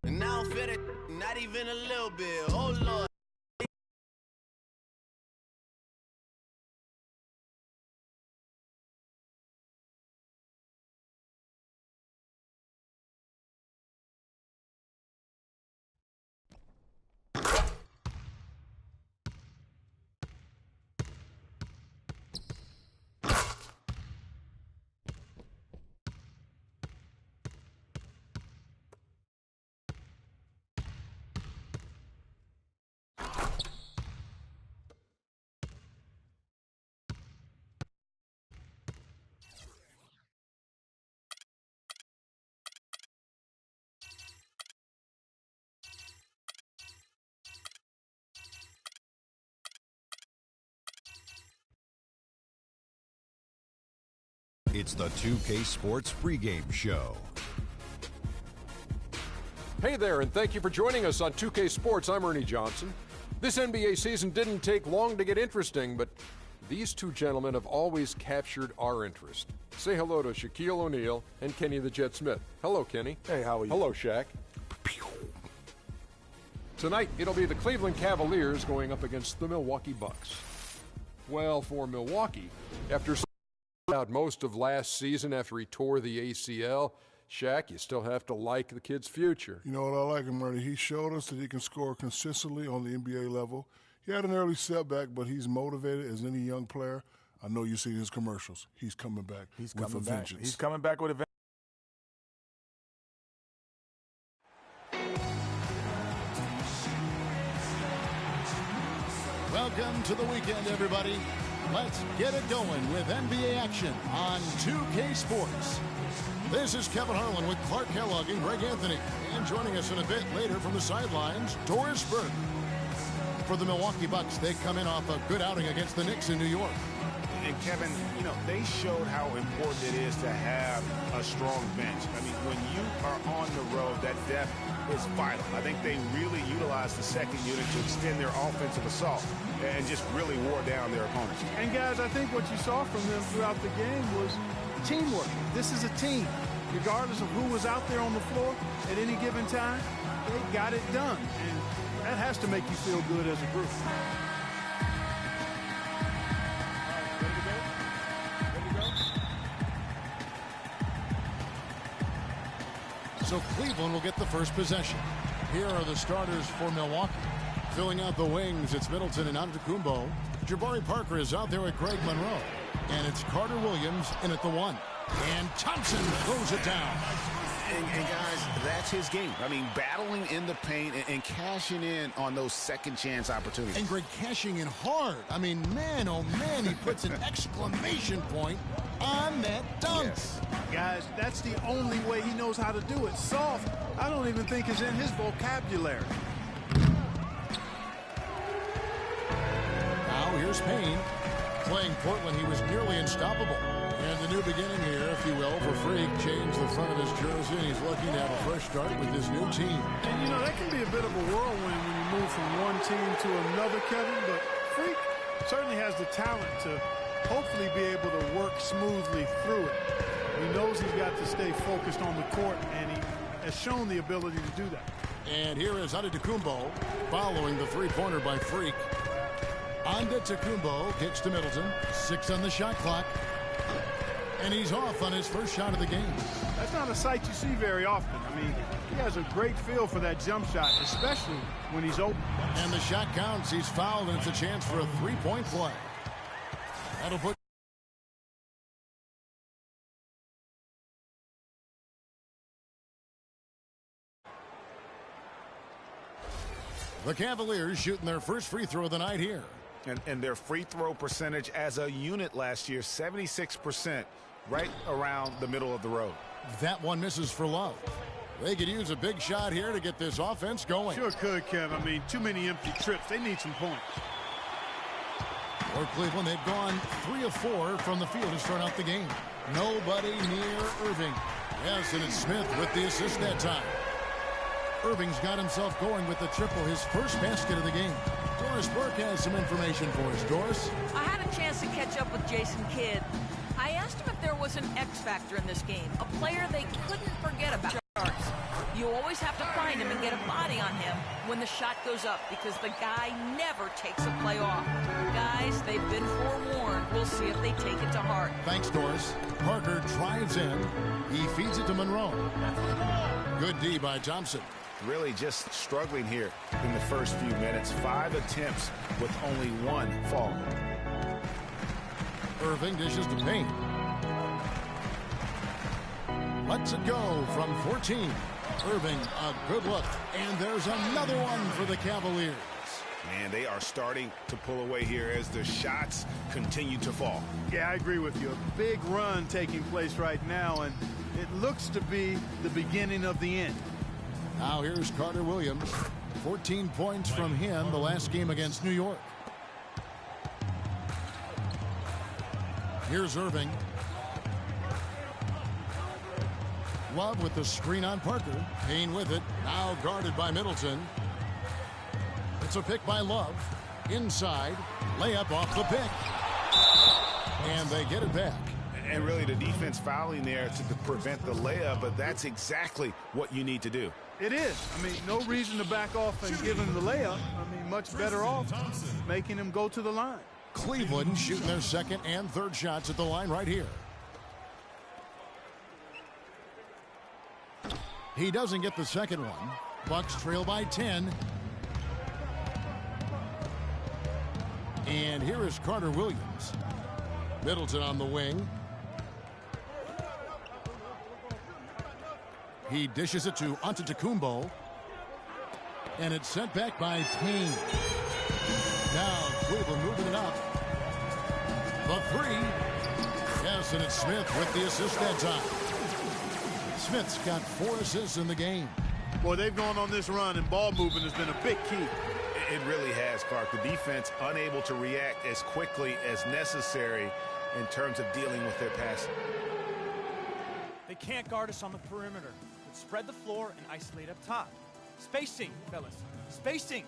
And I don't feel it, not even a little bit. Oh, Lord. It's the 2K Sports pregame show. Hey there, and thank you for joining us on 2K Sports. I'm Ernie Johnson. This NBA season didn't take long to get interesting, but these two gentlemen have always captured our interest. Say hello to Shaquille O'Neal and Kenny the Jet Smith. Hello, Kenny. Hey, how are you? Hello, Shaq. Tonight, it'll be the Cleveland Cavaliers going up against the Milwaukee Bucks. Well, for Milwaukee, after out most of last season after he tore the ACL, Shaq, you still have to like the kid's future. You know what I like him, Ernie? He showed us that he can score consistently on the NBA level. He had an early setback, but he's motivated as any young player. I know you've seen his commercials. He's coming back with a vengeance. He's coming back with a vengeance. Welcome to the weekend, everybody. Let's get it going with NBA action on 2K Sports. This is Kevin Harlan with Clark Kellogg and Greg Anthony. And joining us in a bit later from the sidelines, Doris Burke. For the Milwaukee Bucks, they come in off a good outing against the Knicks in New York. And Kevin, you know, they showed how important it is to have a strong bench. I mean, when you are on the road, that depth is vital. I think they really utilized the second unit to extend their offensive assault and just really wore down their opponents. And guys, I think what you saw from them throughout the game was teamwork. This is a team. Regardless of who was out there on the floor at any given time, they got it done. And that has to make you feel good as a group. So Cleveland will get the first possession. Here are the starters for Milwaukee. Filling out the wings, it's Middleton and Antetokounmpo. Jabari Parker is out there with Greg Monroe. And it's Carter Williams in at the one. And Thompson throws it down. And guys, that's his game. I mean, battling in the paint and cashing in on those second chance opportunities. And Greg cashing in hard. I mean, man, oh man, he puts an exclamation point on that dunk. Yes. Guys, that's the only way he knows how to do it. Soft, I don't even think is in his vocabulary. Now here's Payne. Playing Portland, he was nearly unstoppable. And the new beginning here, if you will, for Freak. Changed the front of his jersey, and he's looking to have a fresh start with his new team. And, you know, that can be a bit of a whirlwind when you move from one team to another, Kevin. But Freak certainly has the talent to hopefully be able to work smoothly through it. He knows he's got to stay focused on the court, and he has shown the ability to do that. And here is Antetokounmpo following the three-pointer by Freak. Antetokounmpo kicks to Middleton. 6 on the shot clock. And he's off on his first shot of the game. That's not a sight you see very often. I mean, he has a great feel for that jump shot, especially when he's open. And the shot counts. He's fouled, and it's a chance for a three-point play. That'll put the Cavaliers shooting their first free throw of the night here. And their free throw percentage as a unit last year, 76%, right around the middle of the road. That one misses for Love. They could use a big shot here to get this offense going. Sure could, Kev. I mean, too many empty trips. They need some points. For Cleveland, they've gone 3 of 4 from the field to start out the game. Nobody near Irving. Yes, and it's Smith with the assist that time. Irving's got himself going with the triple, his first basket of the game. Doris Burke has some information for us. Doris? I had a chance to catch up with Jason Kidd. I asked him if there was an X factor in this game, a player they couldn't forget about. You always have to find him and get a body on him when the shot goes up because the guy never takes a play off. Guys, they've been forewarned. We'll see if they take it to heart. Thanks, Doris. Parker drives in. He feeds it to Monroe. Good D by Thompson. Really just struggling here in the first few minutes. 5 attempts with only 1 fall. Irving dishes to Payne. Lets it go from 14. Irving, a good look. And there's another one for the Cavaliers. Man, they are starting to pull away here as the shots continue to fall. Yeah, I agree with you. A big run taking place right now, and it looks to be the beginning of the end. Now here's Carter Williams. 14 points from him the last game against New York. Here's Irving. Love with the screen on Parker. Payne with it. Now guarded by Middleton. It's a pick by Love. Inside. Layup off the pick. And they get it back. And really the defense fouling there to prevent the layup, but that's exactly what you need to do. It is. I mean, no reason to back off and give him the layup. I mean, much better off making him go to the line. Cleveland shooting their second and third shots at the line right here. He doesn't get the second one. Bucks trail by 10. And here is Carter Williams. Middleton on the wing. He dishes it to Antetokounmpo. And it's sent back by Payne. Now Cleveland moving it up. The 3. Yes, and it's Smith with the assist that time. Smith's got 4 assists in the game. Boy, they've gone on this run, and ball movement has been a big key. It really has, Clark. The defense unable to react as quickly as necessary in terms of dealing with their passing. They can't guard us on the perimeter. Let's spread the floor and isolate up top. Spacing, fellas. Spacing.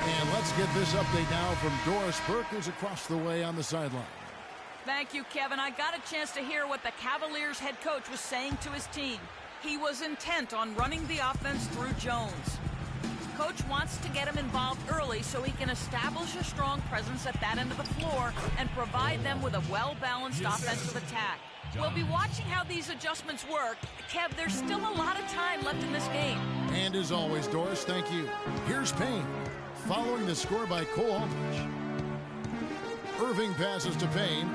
And let's get this update now from Doris Burke, who's across the way on the sideline. Thank you, Kevin. I got a chance to hear what the Cavaliers head coach was saying to his team. He was intent on running the offense through Jones. Coach wants to get him involved early so he can establish a strong presence at that end of the floor and provide them with a well-balanced offensive attack. We'll be watching how these adjustments work. Kev, there's still a lot of time left in this game. And as always, Doris, thank you. Here's Payne, following the score by Cole Aldrich. Irving passes to Payne.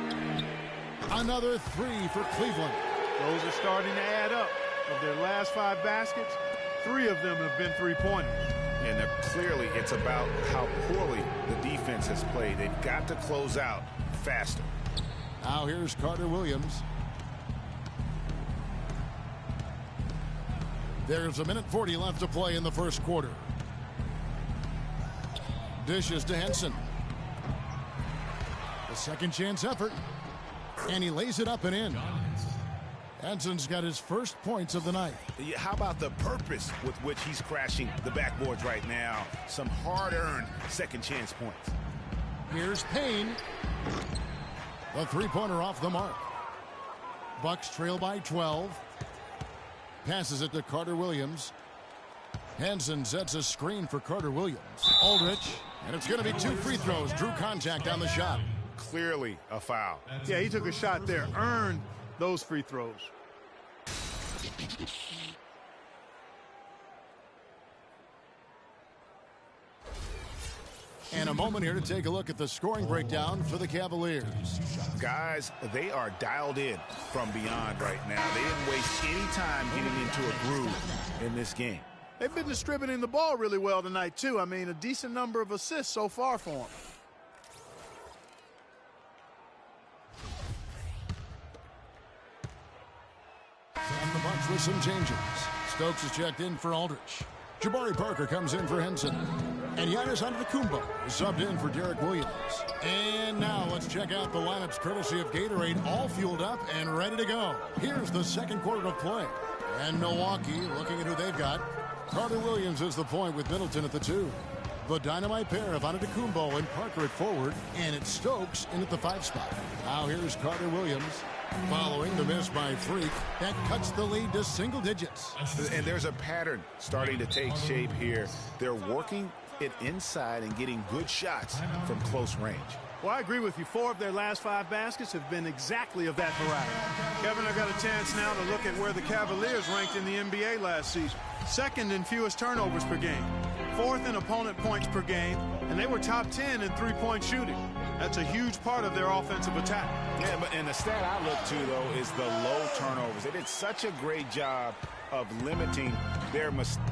Another 3 for Cleveland. Those are starting to add up. Of their last 5 baskets, 3 of them have been three-pointers. And clearly it's about how poorly the defense has played. They've got to close out faster. Now here's Carter Williams. There's 1:40 left to play in the first quarter. Dishes to Henson. The second chance effort. And he lays it up and in. Henson's got his first points of the night. How about the purpose with which he's crashing the backboards right now? Some hard-earned second chance points. Here's Payne. The three-pointer off the mark. Bucks trail by 12. Passes it to Carter Williams. Henson sets a screen for Carter Williams. Aldrich. And it's going to be 2 free throws. Drew contact on the shot. Clearly a foul. Yeah, he took a shot there. Earned those free throws. And a moment here to take a look at the scoring breakdown for the Cavaliers. Guys, they are dialed in from beyond right now. They didn't waste any time getting into a groove in this game. They've been distributing the ball really well tonight, too. I mean, a decent number of assists so far for them. And the Bucks with some changes. Stokes is checked in for Aldrich. Jabari Parker comes in for Henson. And Giannis Antetokounmpo is subbed in for Derek Williams. And now let's check out the lineups courtesy of Gatorade, all fueled up and ready to go. Here's the second quarter of play. And Milwaukee looking at who they've got. Carter Williams is the point with Middleton at the 2. The dynamite pair of Antetokounmpo and Parker at forward, and it's Stokes in at the 5 spot. Now here's Carter Williams. Following the miss by Freak, that cuts the lead to single digits. And there's a pattern starting to take shape here. They're working it inside and getting good shots from close range. Well, I agree with you. 4 of their last 5 baskets have been exactly of that variety. Kevin, I got a chance now to look at where the Cavaliers ranked in the NBA last season. 2nd in fewest turnovers per game, 4th in opponent points per game, and they were top 10 in three-point shooting. That's a huge part of their offensive attack. Yeah, and the stat I look to, though, is the low turnovers. They did such a great job of limiting their mistakes.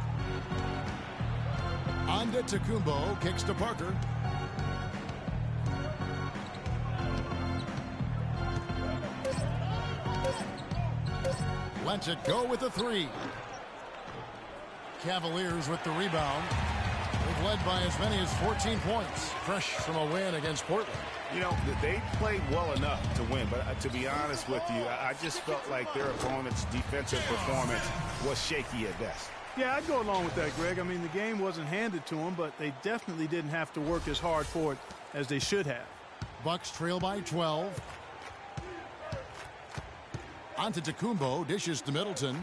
Antetokounmpo kicks to Parker. Lets it go with the 3. Cavaliers with the rebound. They've led by as many as 14 points. Fresh from a win against Portland. You know, they played well enough to win, but to be honest with you, I just felt like their opponent's defensive performance was shaky at best. Yeah, I'd go along with that, Greg. I mean, the game wasn't handed to them, but they definitely didn't have to work as hard for it as they should have. Bucks trail by 12. Antetokounmpo dishes to Middleton.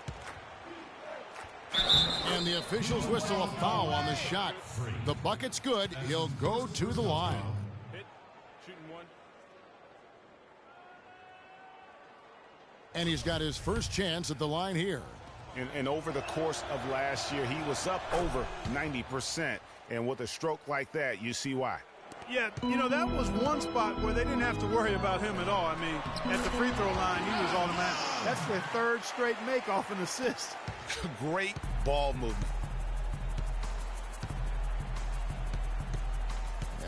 And the officials whistle a foul on the shot. The bucket's good. He'll go to the line. Shooting 1. And he's got his first chance at the line here. And over the course of last year, he was up over 90%. And with a stroke like that, you see why. Yeah, you know, that was one spot where they didn't have to worry about him at all. I mean, at the free throw line, he was automatic. That's their 3rd straight make off an assist. Great ball movement.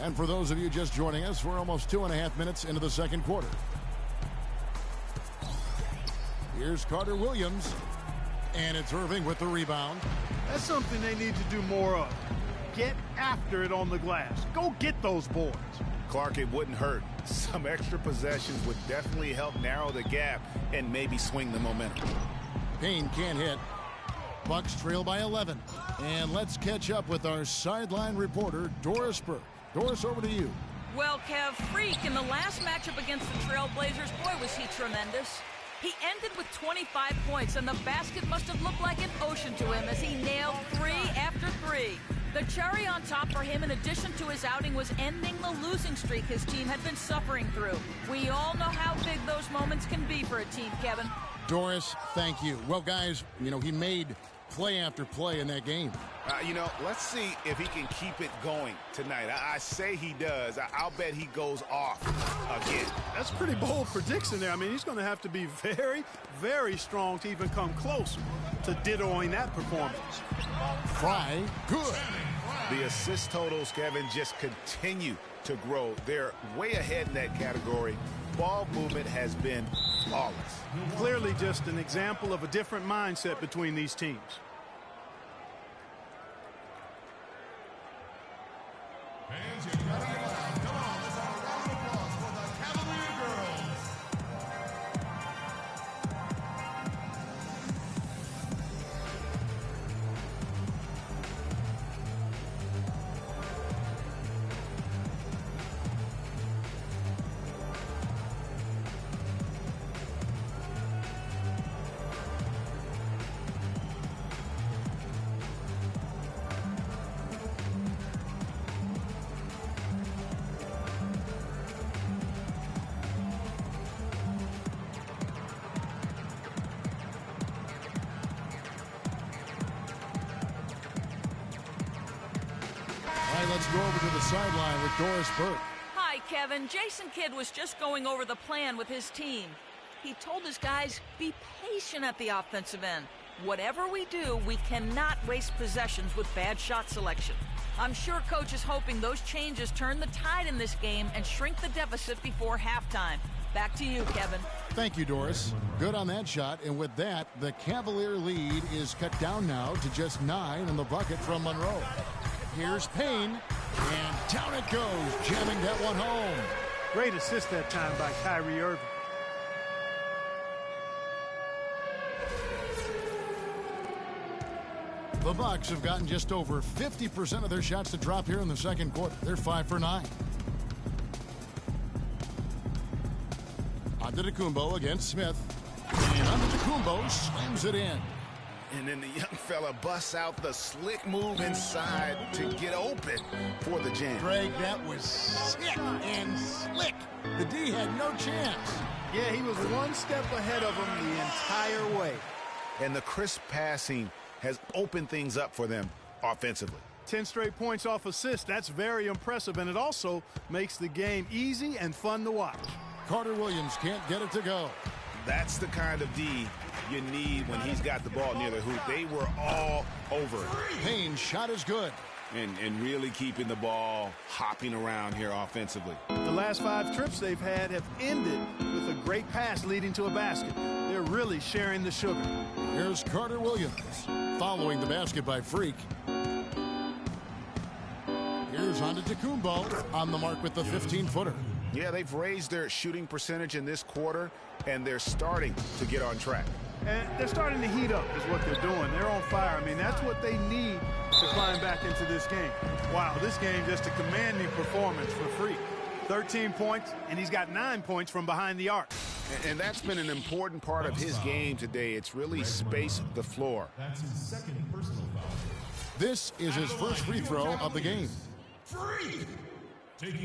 And for those of you just joining us, we're almost 2.5 minutes into the 2nd quarter. Here's Carter Williams. And it's Irving with the rebound. That's something they need to do more of. Get after it on the glass. Go get those boards. Clark, it wouldn't hurt. Some extra possessions would definitely help narrow the gap and maybe swing the momentum. Payne can't hit. Bucks trail by 11. And let's catch up with our sideline reporter, Doris Burke. Doris, over to you. Well, Kev, Freak in the last matchup against the Trailblazers, boy, was he tremendous. He ended with 25 points, and the basket must have looked like an ocean to him as he nailed 3 after 3. The cherry on top for him, in addition to his outing, was ending the losing streak his team had been suffering through. We all know how big those moments can be for a team, Kevin. Doris, thank you. Well, guys, you know, he made play after play in that game. You know, let's see if he can keep it going tonight. I say he does. I'll bet he goes off again. That's a pretty bold prediction there. I mean, he's going to have to be very, very strong to even come close to dittoing that performance. Fry, good. The assist totals, Kevin, just continue to grow. They're way ahead in that category. Ball movement has been flawless. Clearly just an example of a different mindset between these teams. Let's go over to the sideline with Doris Burke. Hi, Kevin. Jason Kidd was just going over the plan with his team. He told his guys, be patient at the offensive end. Whatever we do, we cannot waste possessions with bad shot selection. I'm sure Coach is hoping those changes turn the tide in this game and shrink the deficit before halftime. Back to you, Kevin. Thank you, Doris. Good on that shot. And with that, the Cavalier lead is cut down now to just 9 in the bucket from Monroe. Here's Payne, and down it goes, jamming that one home. Great assist that time by Kyrie Irving. The Bucks have gotten just over 50% of their shots to drop here in the second quarter. They're 5 for 9. Antetokounmpo against Smith. And Antetokounmpo slams it in. And then the young fella busts out the slick move inside to get open for the jam. Greg, that was sick and slick. The D had no chance. Yeah, he was one step ahead of him the entire way. And the crisp passing has opened things up for them offensively. 10 straight points off assists. That's very impressive, and it also makes the game easy and fun to watch. Carter Williams can't get it to go. That's the kind of D you need when he's got the ball near the hoop. They were all over it. Payne's shot is good. And really keeping the ball hopping around here offensively. The last 5 trips they've had have ended with a great pass leading to a basket. They're really sharing the sugar. Here's Carter Williams following the basket by Freak. Here's Antetokounmpo on the mark with the 15-footer. Yeah, they've raised their shooting percentage in this quarter, and they're starting to get on track. And they're starting to heat up is what they're doing. They're on fire. I mean, that's what they need to climb back into this game. Wow, this game just a commanding performance for Freak. 13 points, and he's got 9 points from behind the arc. And that's been an important part of his game today. It's really spaced the floor. That's his second personal foul. This is his first free throw of the game.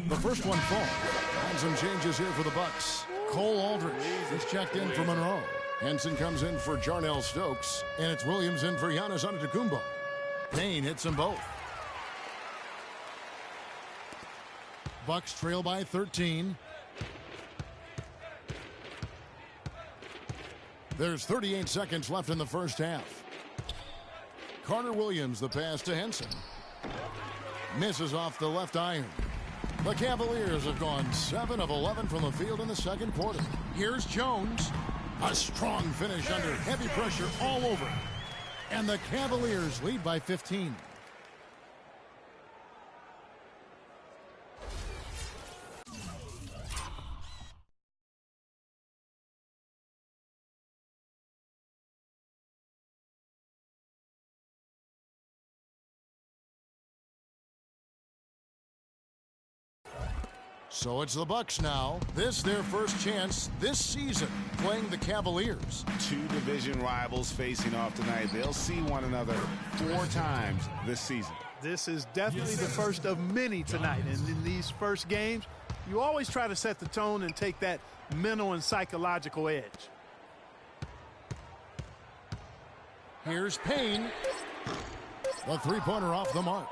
The first one falls. And some changes here for the Bucks. Cole Aldridge is checked in for Monroe. Henson comes in for Jarnell Stokes. And it's Williams in for Giannis Antetokounmpo. Payne hits them both. Bucks trail by 13. There's 38 seconds left in the first half. Carter Williams, the pass to Henson. Misses off the left iron. The Cavaliers have gone 7 of 11 from the field in the second quarter. Here's Jones. A strong finish under heavy pressure all over. And the Cavaliers lead by 15. So it's the Bucks now. This their first chance this season playing the Cavaliers. 2 division rivals facing off tonight. They'll see one another 4 times this season. This is definitely the first of many tonight. And in these first games, you always try to set the tone and take that mental and psychological edge. Here's Payne. The three-pointer off the mark.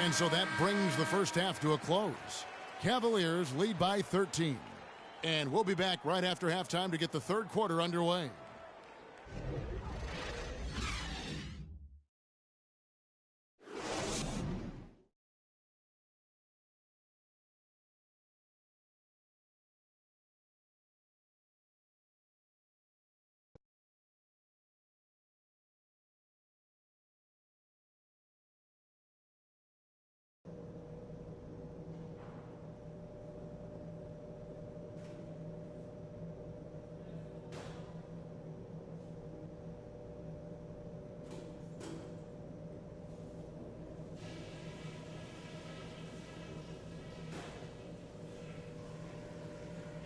And so that brings the first half to a close. Cavaliers lead by 13. And we'll be back right after halftime to get the third quarter underway.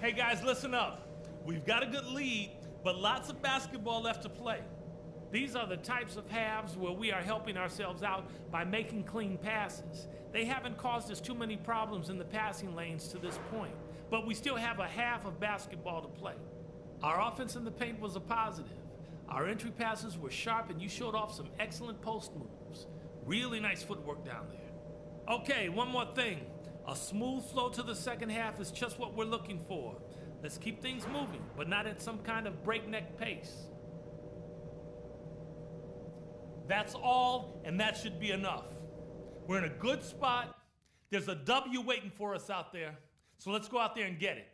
Hey guys, listen up. We've got a good lead, but lots of basketball left to play. These are the types of halves where we are helping ourselves out by making clean passes. They haven't caused us too many problems in the passing lanes to this point, but we still have a half of basketball to play. Our offense in the paint was a positive. Our entry passes were sharp and you showed off some excellent post moves. Really nice footwork down there. Okay, one more thing. A smooth flow to the second half is just what we're looking for. Let's keep things moving, but not at some kind of breakneck pace. That's all, and that should be enough. We're in a good spot. There's a W waiting for us out there, so let's go out there and get it.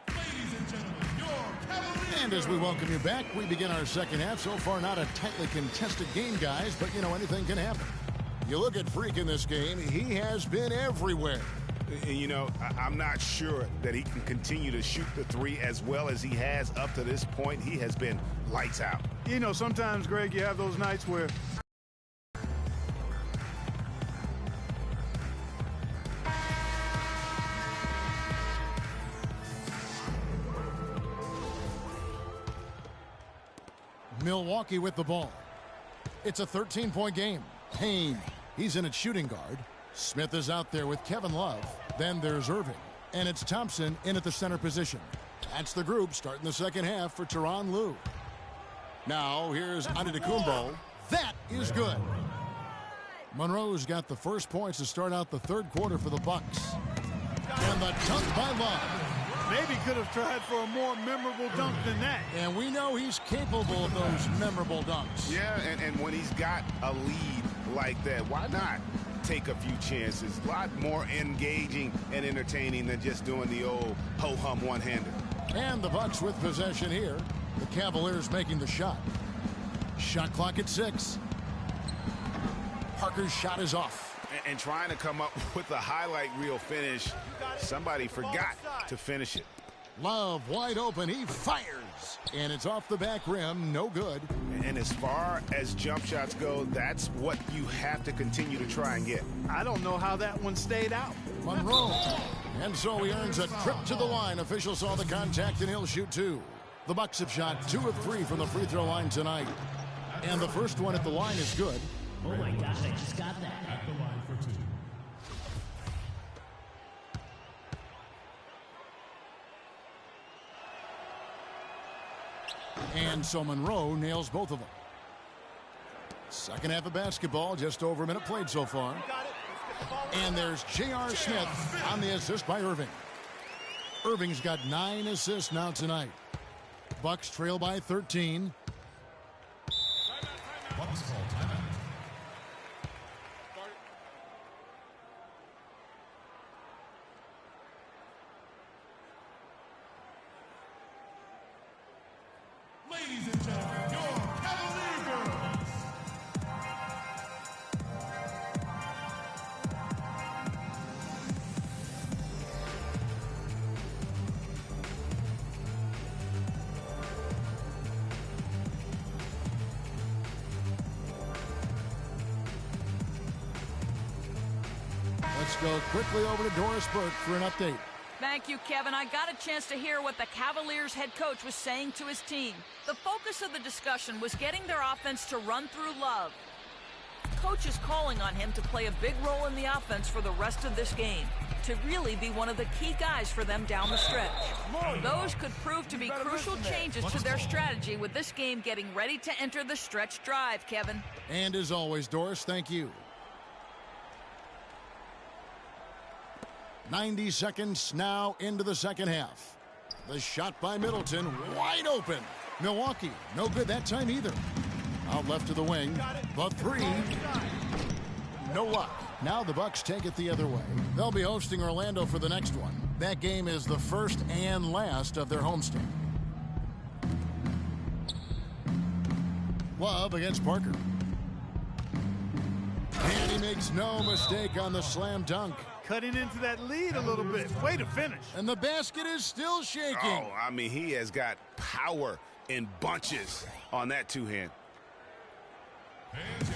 Ladies and gentlemen, your Cavaliers. And as we welcome you back, we begin our second half. So far, not a tightly contested game, guys, but, you know, anything can happen. You look at Freak in this game, he has been everywhere. And, you know, I'm not sure that he can continue to shoot the three as well as he has up to this point. He has been lights out. You know, sometimes, Greg, you have those nights where Milwaukee with the ball. It's a 13-point game. Payne, he's in at shooting guard. Smith is out there with Kevin Love. Then there's Irving. And it's Thompson in at the center position. That's the group starting the second half for Tyronn Lue. Now here's Antetokounmpo. That is good. Monroe's got the first points to start out the third quarter for the Bucks. And the dunk by Love. maybe could have tried for a more memorable dunk than that. And we know he's capable of those memorable dunks. Yeah, and when he's got a lead like that, why not take a few chances? A lot more engaging and entertaining than just doing the old ho-hum one-hander. And the Bucks with possession here. The Cavaliers making the shot. Shot clock at 6. Parker's shot is off. And trying to come up with a highlight reel finish. Somebody forgot to finish it. Love wide open. He fires. And it's off the back rim. No good. And as far as jump shots go, that's what you have to continue to try and get. I don't know how that one stayed out. Monroe. And so he earns a trip to the line. Official saw the contact and he'll shoot 2. The Bucks have shot 2 of 3 from the free throw line tonight. And the first one at the line is good. Oh my gosh, I just got that. At the line for 2. And so Monroe nails both of them. Second half of basketball, just over a minute played so far. And there's J.R. Smith on the assist by Irving. Irving's got 9 assists now tonight. Bucks trail by 13. Bucks call timeout. Ladies and gentlemen, your Cavalier girls. Let's go quickly over to Doris Burke for an update. Thank you, Kevin. I got a chance to hear what the Cavaliers head coach was saying to his team. The focus of the discussion was getting their offense to run through Love. Coach is calling on him to play a big role in the offense for the rest of this game, to really be one of the key guys for them down the stretch. Those could prove to be crucial changes to their strategy with this game getting ready to enter the stretch drive, Kevin. And as always, Doris, thank you. 90 seconds now into the second half. The shot by Middleton, wide open. Milwaukee, no good that time either. Out left to the wing. The 3. No luck. Now the Bucks take it the other way. They'll be hosting Orlando for the next one. That game is the first and last of their homestand. Love against Parker. And he makes no mistake on the slam dunk. Cutting into that lead a little bit. Way to finish. And the basket is still shaking. Oh, I mean, he has got power in bunches on that two-hand. Hands